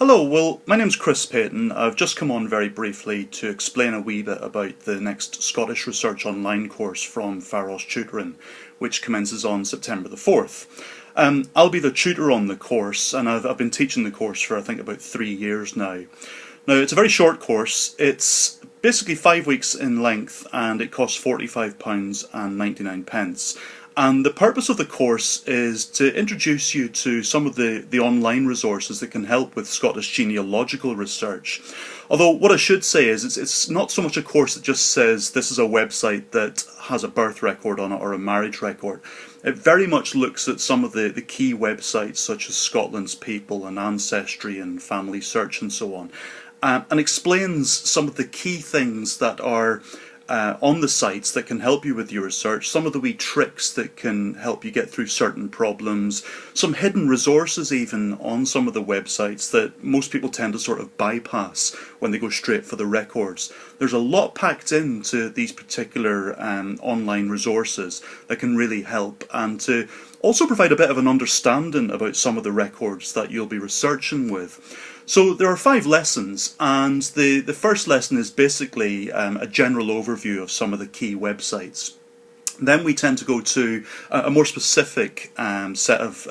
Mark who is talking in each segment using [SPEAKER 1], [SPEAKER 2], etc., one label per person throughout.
[SPEAKER 1] Hello, well, my name's Chris Payton. I've just come on very briefly to explain a wee bit about the next Scottish Research Online course from Pharos Tutoring, which commences on September the 4th. I'll be the tutor on the course, and I've been teaching the course for I think about 3 years now. Now, it's a very short course. It's basically 5 weeks in length, and it costs £45.99. And the purpose of the course is to introduce you to some of the online resources that can help with Scottish genealogical research. Although what I should say is it's not so much a course that just says this is a website that has a birth record on it or a marriage record. It very much looks at some of the key websites such as Scotland's People and Ancestry and Family Search and so on, and explains some of the key things that are on the sites that can help you with your research, some of the wee tricks that can help you get through certain problems, some hidden resources even on some of the websites that most people tend to sort of bypass when they go straight for the records. There's a lot packed into these particular online resources that can really help, and to also provide a bit of an understanding about some of the records that you'll be researching with. So there are 5 lessons, and the first lesson is basically a general overview of some of the key websites. Then we tend to go to a more specific set of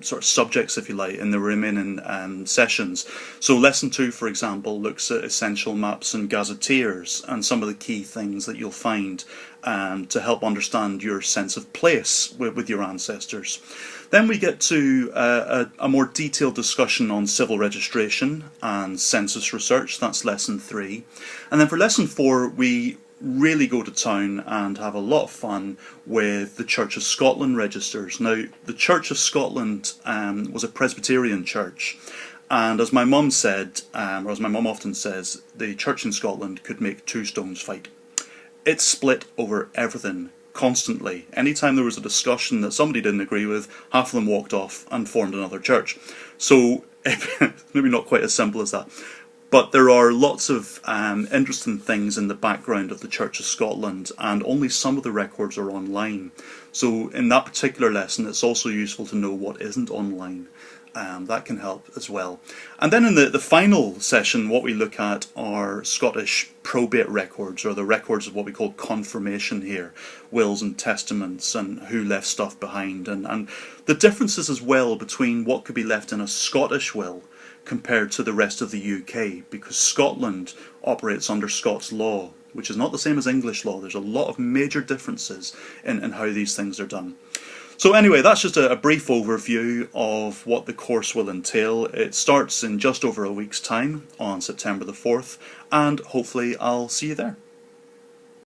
[SPEAKER 1] sort of subjects, if you like, in the remaining sessions. So lesson 2, for example, looks at essential maps and gazetteers and some of the key things that you'll find to help understand your sense of place with your ancestors. Then we get to a more detailed discussion on civil registration and census research. That's lesson 3. And then for lesson 4, we really go to town and have a lot of fun with the Church of Scotland registers. Now, the Church of Scotland was a Presbyterian church, and as my mum said, or as my mum often says, the church in Scotland could make 2 stones fight. It split over everything constantly. Anytime there was a discussion that somebody didn't agree with, half of them walked off and formed another church. So maybe not quite as simple as that. But there are lots of interesting things in the background of the Church of Scotland, and only some of the records are online. So in that particular lesson, it's also useful to know what isn't online. That can help as well. And then in the final session, what we look at are Scottish probate records, or the records of what we call confirmation here, wills and testaments, and who left stuff behind, and the differences as well between what could be left in a Scottish will compared to the rest of the UK, because Scotland operates under Scots law, which is not the same as English law. There's a lot of major differences in how these things are done. So anyway, that's just a brief overview of what the course will entail. It starts in just over a week's time on September the 4th, and hopefully I'll see you there.